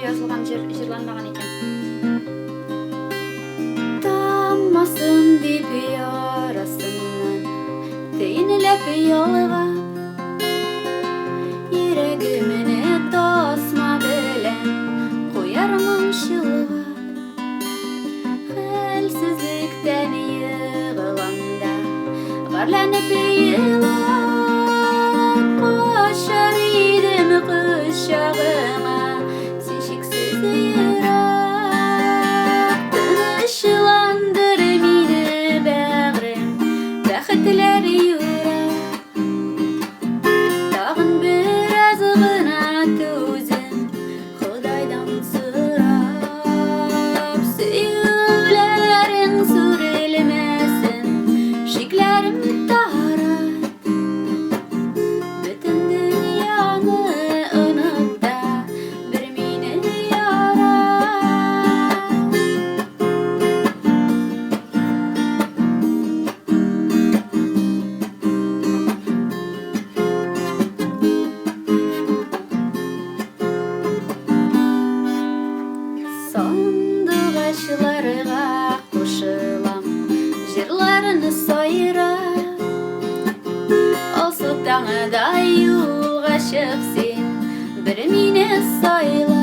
язылган җырланмаган икән. Таммасын дип ярасыннан, төенләп ялгап, Йөрәгемне тасма белән куярмын чолгап. Хәлсезлектән егылам, гарьләнеп Качар идем кочагыңа, син чиксез ерак. Тынычландыр мине бәгърем, бәхетләр юрап. Тагын бераз гына түзем, Худайдан сорап. Сөйләрең сүрелмәсен, шикләрем кушылам, җырларны сайрап. Алсу таңыдай юлга чык син, бер мине сайла.